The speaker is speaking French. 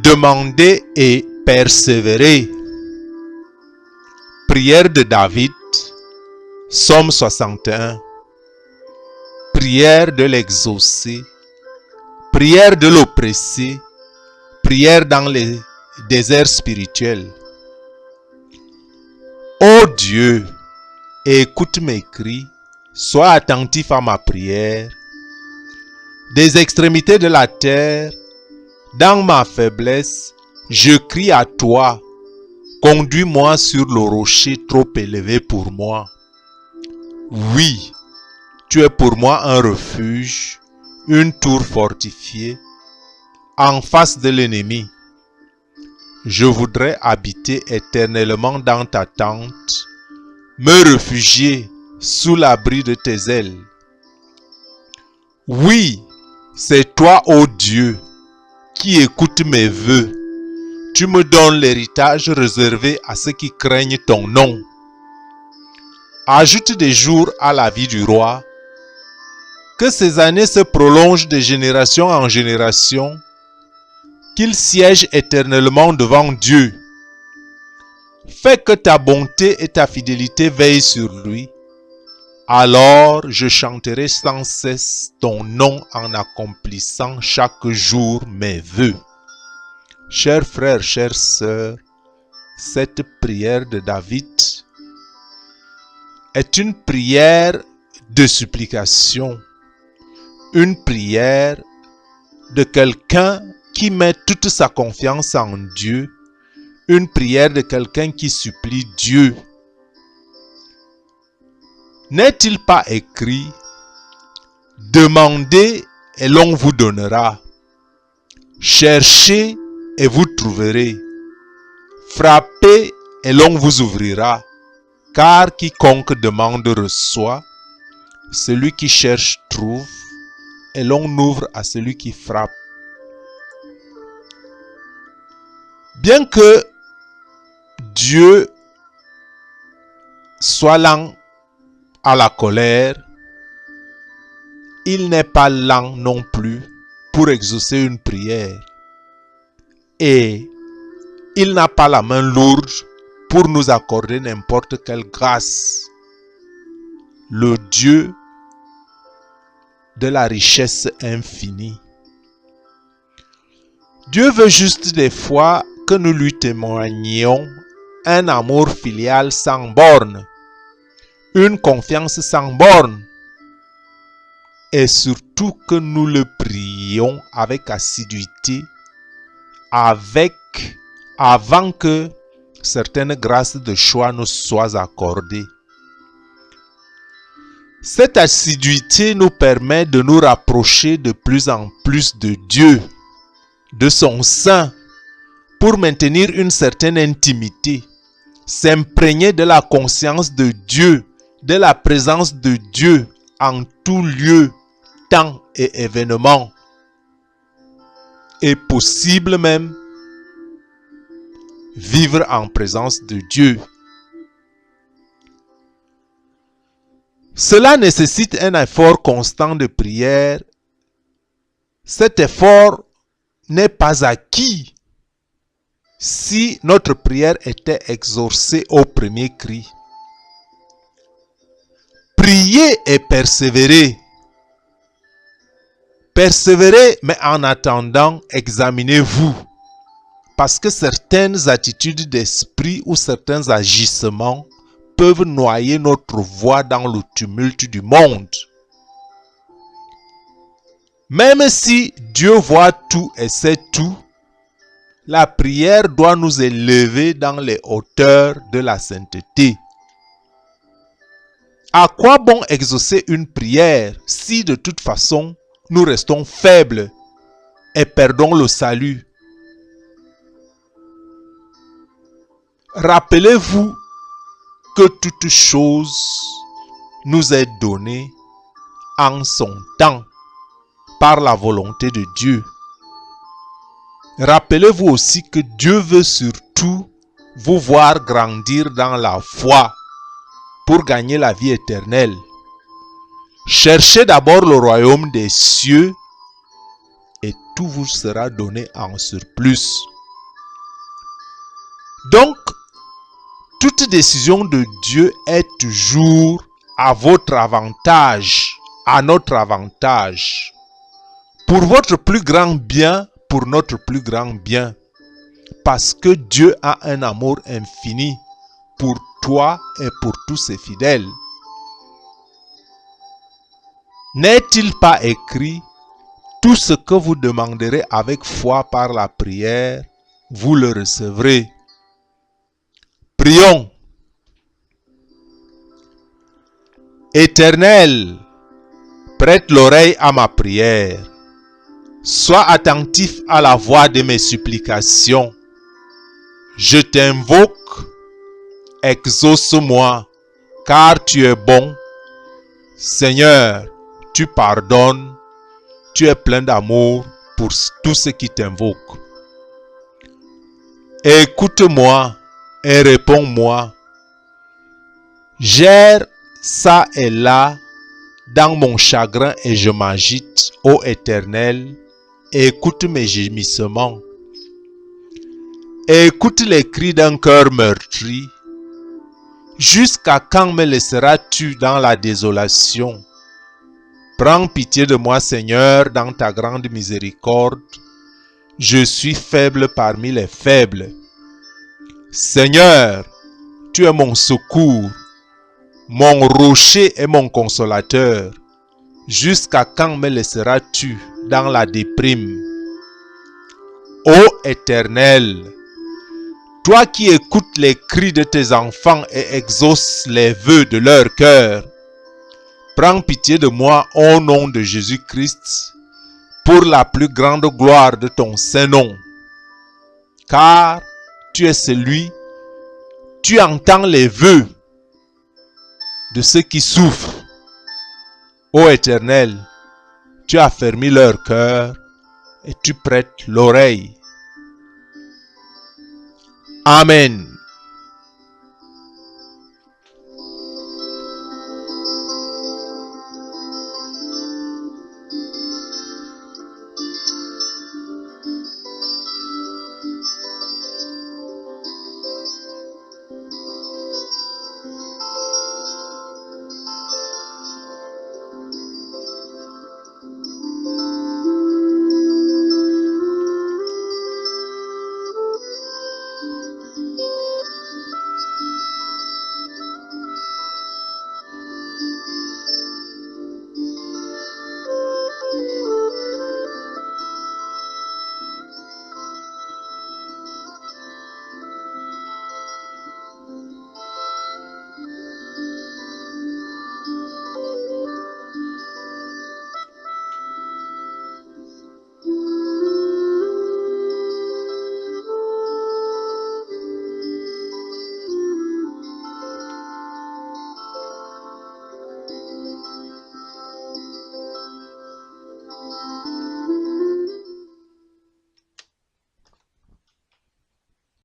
Demandez et persévérez. Prière de David, Psaume 61. Prière de l'exaucé, prière de l'oppressé, prière dans les déserts spirituels. Ô Dieu, écoute mes cris, sois attentif à ma prière. Des extrémités de la terre, dans ma faiblesse, je crie à toi. Conduis-moi sur le rocher trop élevé pour moi. Oui, tu es pour moi un refuge, une tour fortifiée, en face de l'ennemi. Je voudrais habiter éternellement dans ta tente, me réfugier sous l'abri de tes ailes. Oui, c'est toi, ô Dieu, qui écoutes mes vœux. Tu me donnes l'héritage réservé à ceux qui craignent ton nom. Ajoute des jours à la vie du roi, que ces années se prolongent de génération en génération, qu'il siège éternellement devant Dieu. Fais que ta bonté et ta fidélité veillent sur lui. Alors je chanterai sans cesse ton nom en accomplissant chaque jour mes vœux. Chers frères, chères sœurs, cette prière de David est une prière de supplication, une prière de quelqu'un qui met toute sa confiance en Dieu, une prière de quelqu'un qui supplie Dieu. N'est-il pas écrit « Demandez et l'on vous donnera, cherchez et vous trouverez, frappez et l'on vous ouvrira, car quiconque demande reçoit, celui qui cherche trouve, et l'on ouvre à celui qui frappe. » Bien que Dieu soit lent à la colère, il n'est pas lent non plus pour exaucer une prière. Et il n'a pas la main lourde pour nous accorder n'importe quelle grâce. Le Dieu de la richesse infinie. Dieu veut juste des fois que nous lui témoignions un amour filial sans borne, une confiance sans borne, et surtout que nous le prions avec assiduité, avant que certaines grâces de choix nous soient accordées. Cette assiduité nous permet de nous rapprocher de plus en plus de Dieu, de son sein, pour maintenir une certaine intimité, s'imprégner de la conscience de Dieu, de la présence de Dieu en tout lieu, temps et événement, et possible même vivre en présence de Dieu. Cela nécessite un effort constant de prière. Cet effort n'est pas acquis si notre prière était exaucée au premier cri. Priez et persévérez. Persévérez, mais en attendant, examinez-vous. Parce que certaines attitudes d'esprit ou certains agissements peuvent noyer notre voix dans le tumulte du monde. Même si Dieu voit tout et sait tout, la prière doit nous élever dans les hauteurs de la sainteté. À quoi bon exaucer une prière si de toute façon nous restons faibles et perdons le salut? Rappelez-vous que toute chose nous est donnée en son temps par la volonté de Dieu. Rappelez-vous aussi que Dieu veut surtout vous voir grandir dans la foi pour gagner la vie éternelle. Cherchez d'abord le royaume des cieux et tout vous sera donné en surplus. Donc, toute décision de Dieu est toujours à votre avantage, à notre avantage. Pour votre plus grand bien, pour notre plus grand bien. Parce que Dieu a un amour infini pour toi et pour tous ses fidèles. N'est-il pas écrit, tout ce que vous demanderez avec foi par la prière, vous le recevrez. Prions. Éternel, prête l'oreille à ma prière. Sois attentif à la voix de mes supplications. Je t'invoque, exauce-moi, car tu es bon. Seigneur, tu pardonnes, tu es plein d'amour pour tous ceux qui t'invoquent. Écoute-moi et réponds-moi. J'erre ça et là dans mon chagrin et je m'agite, ô Éternel. Écoute mes gémissements. Écoute les cris d'un cœur meurtri. Jusqu'à quand me laisseras-tu dans la désolation? Prends pitié de moi, Seigneur, dans ta grande miséricorde. Je suis faible parmi les faibles. Seigneur, tu es mon secours, mon rocher et mon consolateur. Jusqu'à quand me laisseras-tu dans la déprime? Ô Éternel, toi qui écoutes les cris de tes enfants et exauces les vœux de leur cœur, prends pitié de moi au nom de Jésus-Christ, pour la plus grande gloire de ton Saint-Nom. Car tu es celui, tu entends les vœux de ceux qui souffrent. Ô Éternel, tu as fermé leur cœur et tu prêtes l'oreille. Amen.